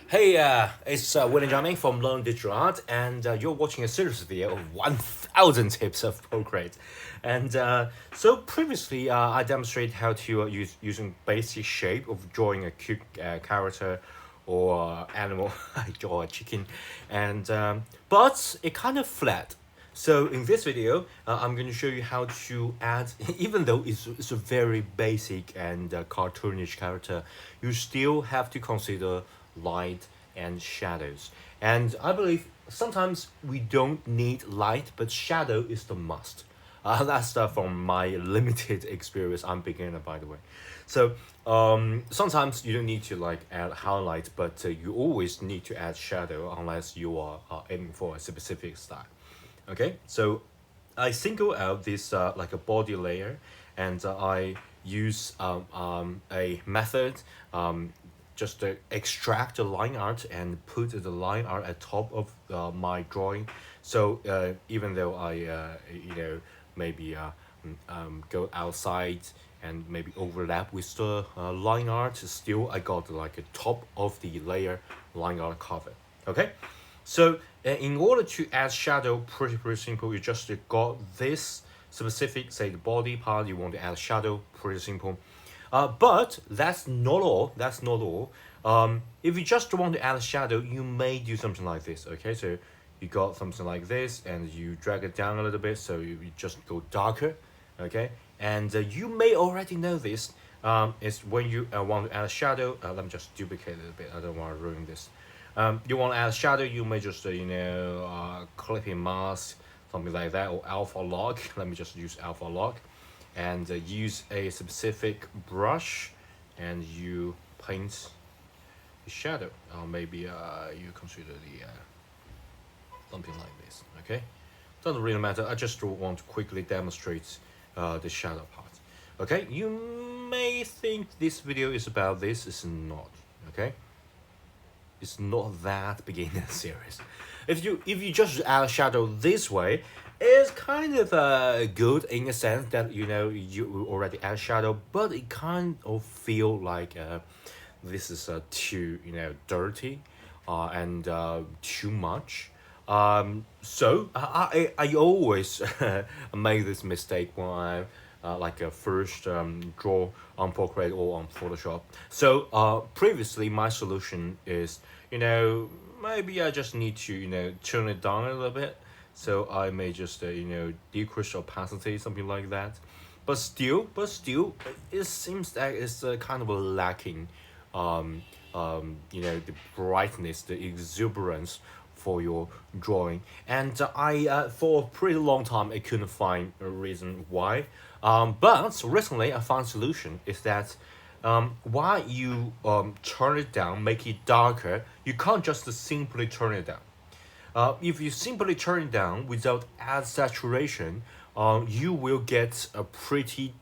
Hey, it's William Jiaming from Learn Digital Art, and you're watching a series video of 1,000 tips of procreate. And so previously, I demonstrated how to use using basic shape of drawing a cute character or animal, I draw a chicken, and but it kind of flat. So in this video, I'm going to show you how to add, even though it's a very basic and cartoonish character, you still have to consider light and shadows. And I believe sometimes we don't need light, but shadow is the must. That's from my limited experience. I'm beginner, by the way. So sometimes you don't need to like add highlight, but you always need to add shadow unless you are aiming for a specific style. Okay, so I single out this like a body layer, and I use a method just to extract the line art and put the line art at top of my drawing. So even though I maybe go outside and maybe overlap with the line art, still I got like a top of the layer line art cover. Okay, so in order to add shadow, pretty simple. You just got this specific, say the body part. You want to add shadow, pretty simple. But that's not all. That's not all. If you just want to add a shadow, you may do something like this. Okay, so you got something like this, and you drag it down a little bit, so you just go darker. Okay, and you may already know this. Is when you want to add a shadow. Let me just duplicate it a little bit. I don't want to ruin this. You want to add shadow, you may just clipping mask, something like that, or alpha log. Let me just use alpha log, and use a specific brush, and you paint the shadow. Maybe you consider the something like this. Okay, doesn't really matter. I just want to quickly demonstrate the shadow part. Okay, you may think this video is about this. It's not. Okay, it's not that beginner series. If you just add shadow this way, it's kind of good in a sense that you already add shadow, but it kind of feel like this is too dirty, and too much. So I always make this mistake when I like a first draw on Procreate or on Photoshop. So previously my solution is maybe I just need to turn it down a little bit. So I may just decrease opacity, something like that. But still, it seems that it's kind of lacking, the brightness, the exuberance for your drawing. And I for a pretty long time I couldn't find a reason why. But recently I found a solution. Is that why you turn it down, make it darker? You can't just simply turn it down. If you simply turn it down without add saturation, you will get a pretty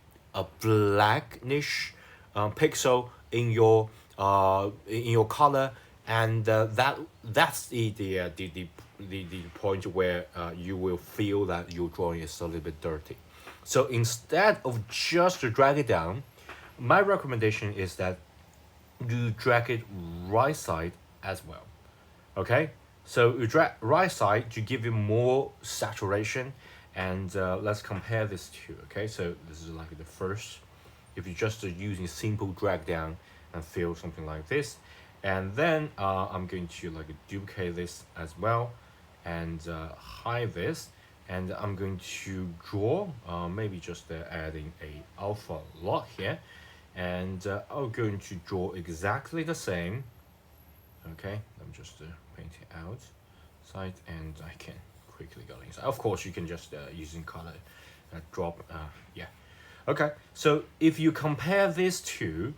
blackish pixel in your color, and that's the point where you will feel that your drawing is a little bit dirty. So instead of just to drag it down, my recommendation is that you drag it right side as well. Okay, so you drag right side to give you more saturation, and let's compare this two. Okay, so this is like the first. If you just using simple drag down and feel something like this, and then I'm going to like duplicate this as well, and hide this, and I'm going to draw maybe just adding a alpha lot here, and I'm going to draw exactly the same. Okay, let me just paint it out side, and I can quickly go inside. Of course you can just using color drop, yeah. Okay, so if you compare these two,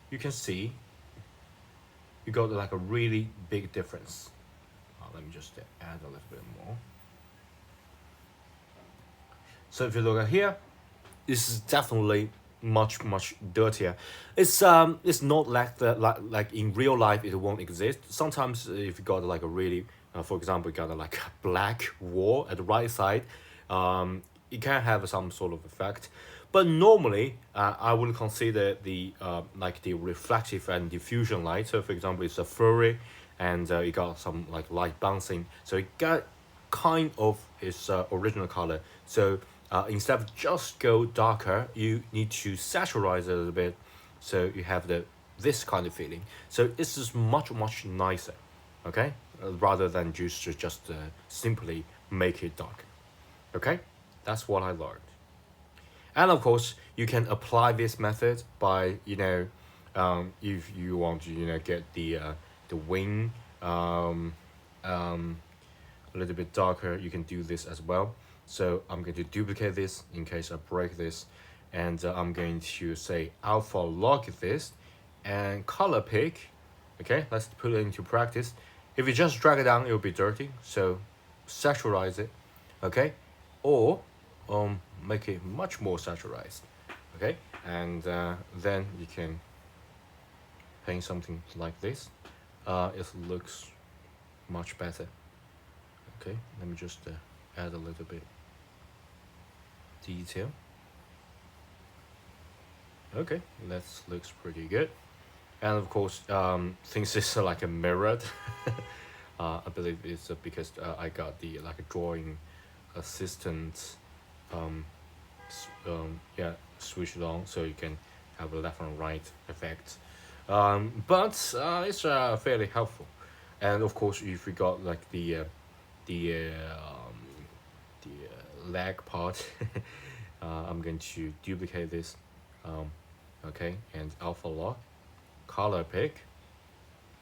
you can see you got like a really big difference. Let me just add a little bit more. So if you look at here, this is definitely much dirtier. It's not like like in real life it won't exist. Sometimes if you got like a really for example, you got like a black wall at the right side, it can have some sort of effect. But normally, I would consider the like the reflective and diffusion light. So for example, it's a furry, and you got some like light bouncing. So it got kind of its original color. So instead of just go darker, you need to saturize it a little bit, so you have the this kind of feeling. So this is much nicer, okay, rather than just simply make it dark. Okay, that's what I learned. And of course, you can apply this method by if you want to get the wing um, a little bit darker, you can do this as well. So I'm going to duplicate this in case I break this, and I'm going to say alpha log this and color pick. Okay, let's put it into practice. If you just drag it down, it will be dirty. So saturize it, okay, or make it much more saturized, okay, and then you can paint something like this. It looks much better. Okay, let me just add a little bit detail. Okay, that looks pretty good. And of course, since it's like a mirrored, I believe it's because I got the like a drawing assistant, yeah, switch it on so you can have a left and right effect. But it's fairly helpful. And of course, if we got like the leg part, I'm going to duplicate this, okay, and alpha lock, color pick,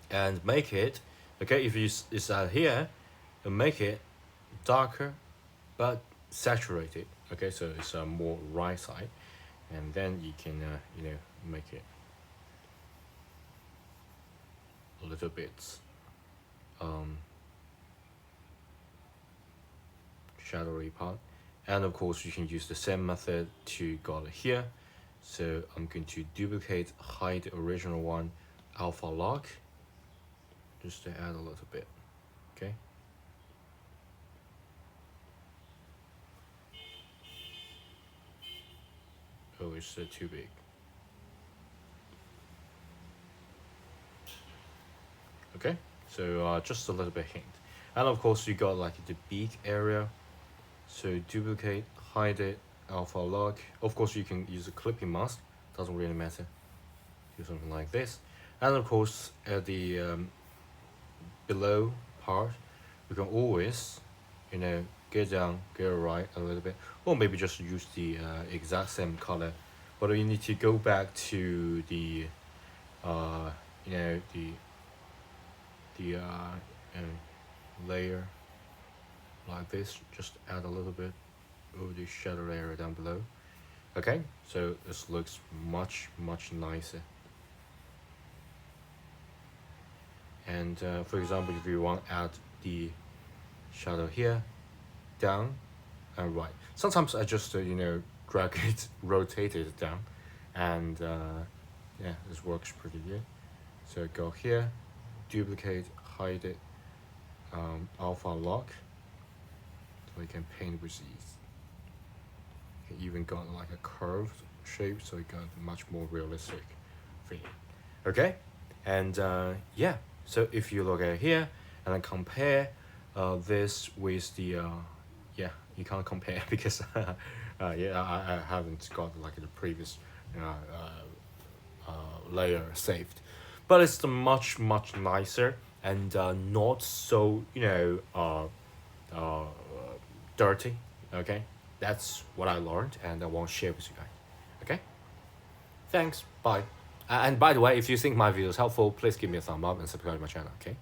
and make it, okay, if you it's here, make it darker but saturated, okay, so it's more right side, and then you can make it a little bit shadowy part. And of course you can use the same method to go here. So I'm going to duplicate, hide the original one, alpha lock, just to add a little bit, okay. Oh, it's too big. Okay, so just a little bit hint. And of course you got like the beak area, so duplicate, hide it, alpha lock. Of course you can use a clipping mask, doesn't really matter. Do something like this. And of course at the below part, you can always get down, get right a little bit, or maybe just use the exact same color, but you need to go back to the the layer like this, just add a little bit of the shadow area down below. Okay, so this looks much nicer. And for example, if you want to add the shadow here, down and right, sometimes I just drag it, rotate it down, and yeah, this works pretty good. So go here, duplicate, hide it, alpha lock, so you can paint with ease. You even got like a curved shape, so you got a much more realistic feeling. Okay, and yeah, so if you look at here and then compare this with the yeah, you can't compare because yeah, I haven't got like the previous layer saved, but it's much nicer and not so dirty. Okay, that's what I learned and I want to share with you guys. Okay, thanks, bye. And by the way, if you think my video is helpful, please give me a thumb up and subscribe to my channel. Okay.